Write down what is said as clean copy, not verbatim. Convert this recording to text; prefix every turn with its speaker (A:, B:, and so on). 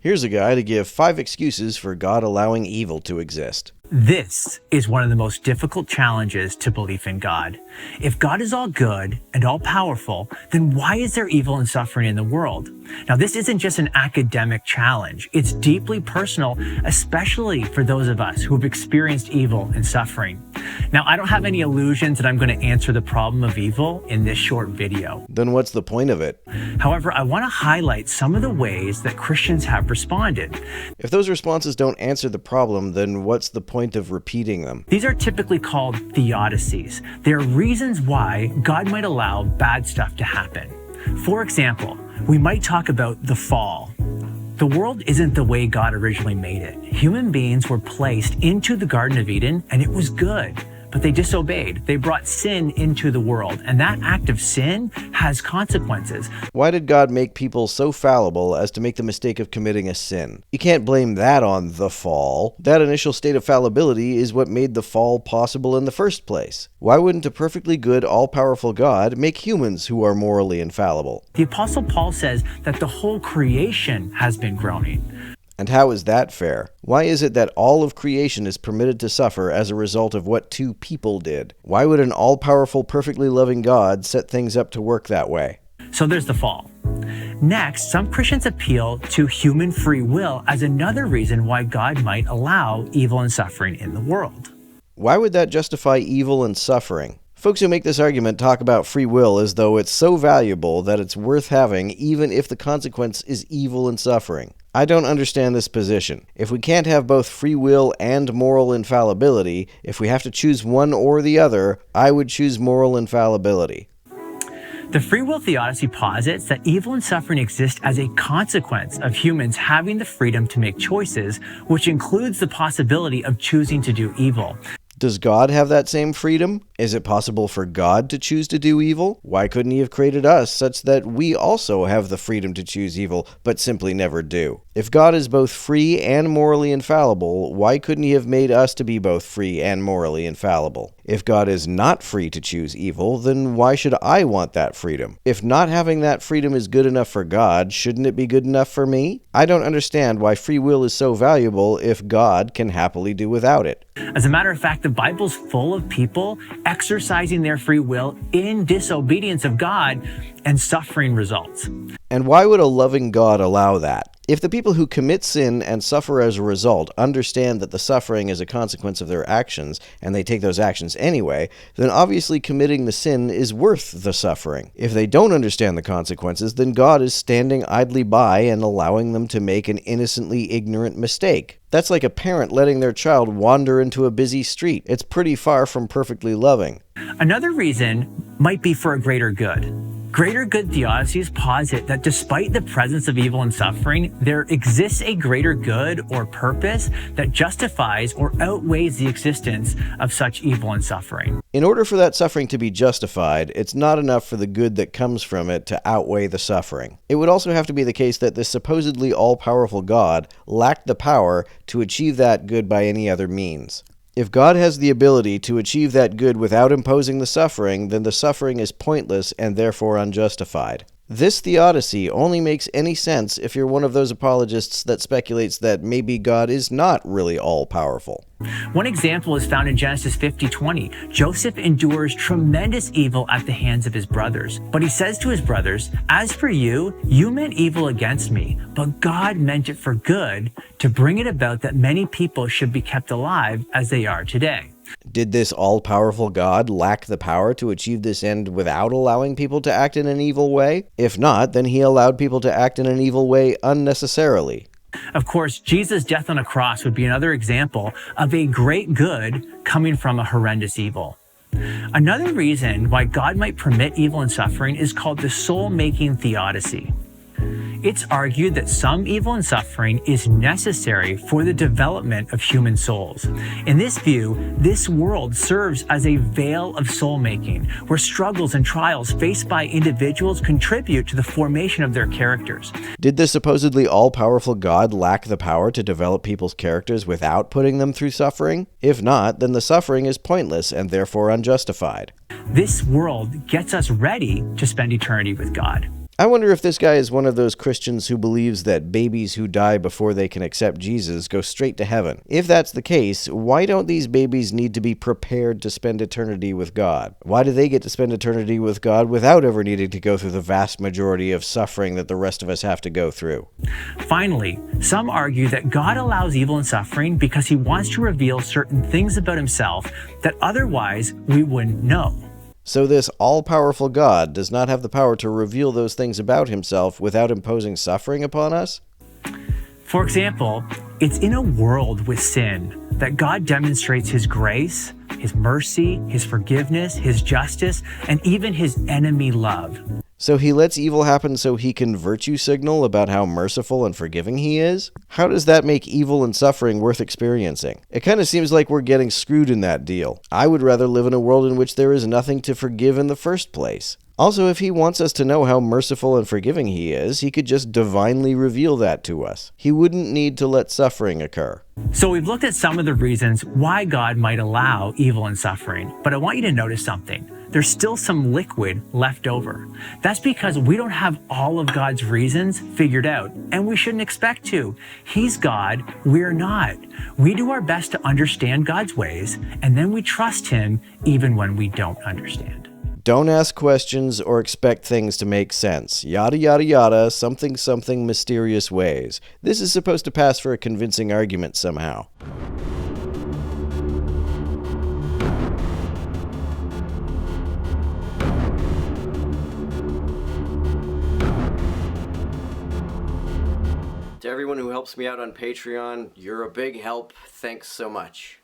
A: Here's a guy to give 5 excuses for God allowing evil to exist.
B: This is one of the most difficult challenges to belief in God. If God is all good and all powerful, then why is there evil and suffering in the world? Now, this isn't just an academic challenge. It's deeply personal, especially for those of us who have experienced evil and suffering. Now, I don't have any illusions that I'm going to answer the problem of evil in this short video.
A: Then what's the point of it?
B: However, I want to highlight some of the ways that Christians have responded.
A: If those responses don't answer the problem, then what's the point of repeating them?
B: These are typically called theodicies. They're reasons why God might allow bad stuff to happen. For example, we might talk about the fall. The world isn't the way God originally made it. Human beings were placed into the Garden of Eden, and it was good. But they disobeyed. They brought sin into the world, and that act of sin has consequences.
A: Why did God make people so fallible as to make the mistake of committing a sin? You can't blame that on the fall. That initial state of fallibility is what made the fall possible in the first place. Why wouldn't a perfectly good, all-powerful God make humans who are morally infallible?
B: The Apostle Paul says that the whole creation has been groaning.
A: And how is that fair? Why is it that all of creation is permitted to suffer as a result of what 2 people did? Why would an all-powerful, perfectly loving God set things up to work that way?
B: So there's the fall. Next, some Christians appeal to human free will as another reason why God might allow evil and suffering in the world.
A: Why would that justify evil and suffering? Folks who make this argument talk about free will as though it's so valuable that it's worth having even if the consequence is evil and suffering. I don't understand this position. If we can't have both free will and moral infallibility, if we have to choose one or the other, I would choose moral infallibility.
B: The free will theodicy posits that evil and suffering exist as a consequence of humans having the freedom to make choices, which includes the possibility of choosing to do evil.
A: Does God have that same freedom? Is it possible for God to choose to do evil? Why couldn't he have created us such that we also have the freedom to choose evil, but simply never do? If God is both free and morally infallible, why couldn't he have made us to be both free and morally infallible? If God is not free to choose evil, then why should I want that freedom? If not having that freedom is good enough for God, shouldn't it be good enough for me? I don't understand why free will is so valuable if God can happily do without it.
B: As a matter of fact, the Bible's full of people exercising their free will in disobedience of God, and suffering results.
A: And why would a loving God allow that? If the people who commit sin and suffer as a result understand that the suffering is a consequence of their actions, and they take those actions anyway, then obviously committing the sin is worth the suffering. If they don't understand the consequences, then God is standing idly by and allowing them to make an innocently ignorant mistake. That's like a parent letting their child wander into a busy street. It's pretty far from perfectly loving.
B: Another reason might be for a greater good. Greater good theodicies posit that despite the presence of evil and suffering, there exists a greater good or purpose that justifies or outweighs the existence of such evil and suffering.
A: In order for that suffering to be justified, it's not enough for the good that comes from it to outweigh the suffering. It would also have to be the case that this supposedly all-powerful God lacked the power to achieve that good by any other means. If God has the ability to achieve that good without imposing the suffering, then the suffering is pointless and therefore unjustified. This theodicy only makes any sense if you're one of those apologists that speculates that maybe God is not really all-powerful.
B: One example is found in Genesis 50:20. Joseph endures tremendous evil at the hands of his brothers. But he says to his brothers, "As for you, you meant evil against me, but God meant it for good, to bring it about that many people should be kept alive as they are today."
A: Did this all-powerful God lack the power to achieve this end without allowing people to act in an evil way? If not, then he allowed people to act in an evil way unnecessarily.
B: Of course, Jesus' death on a cross would be another example of a great good coming from a horrendous evil. Another reason why God might permit evil and suffering is called the soul-making theodicy. It's argued that some evil and suffering is necessary for the development of human souls. In this view, this world serves as a veil of soul-making, where struggles and trials faced by individuals contribute to the formation of their characters.
A: Did the supposedly all-powerful God lack the power to develop people's characters without putting them through suffering? If not, then the suffering is pointless and therefore unjustified.
B: This world gets us ready to spend eternity with God.
A: I wonder if this guy is one of those Christians who believes that babies who die before they can accept Jesus go straight to heaven. If that's the case, why don't these babies need to be prepared to spend eternity with God? Why do they get to spend eternity with God without ever needing to go through the vast majority of suffering that the rest of us have to go through?
B: Finally, some argue that God allows evil and suffering because he wants to reveal certain things about himself that otherwise we wouldn't know.
A: So this all-powerful God does not have the power to reveal those things about himself without imposing suffering upon us?
B: For example, it's in a world with sin that God demonstrates his grace, his mercy, his forgiveness, his justice, and even his enemy love.
A: So he lets evil happen so he can virtue signal about how merciful and forgiving he is? How does that make evil and suffering worth experiencing? It kind of seems like we're getting screwed in that deal. I would rather live in a world in which there is nothing to forgive in the first place. Also, if he wants us to know how merciful and forgiving he is, he could just divinely reveal that to us. He wouldn't need to let suffering occur.
B: So we've looked at some of the reasons why God might allow evil and suffering, but I want you to notice something. There's still some liquid left over. That's because we don't have all of God's reasons figured out, and we shouldn't expect to. He's God, we're not. We do our best to understand God's ways, and then we trust him even when we don't understand.
A: Don't ask questions or expect things to make sense. Yada yada yada, something something mysterious ways. This is supposed to pass for a convincing argument somehow. To everyone who helps me out on Patreon, you're a big help. Thanks so much.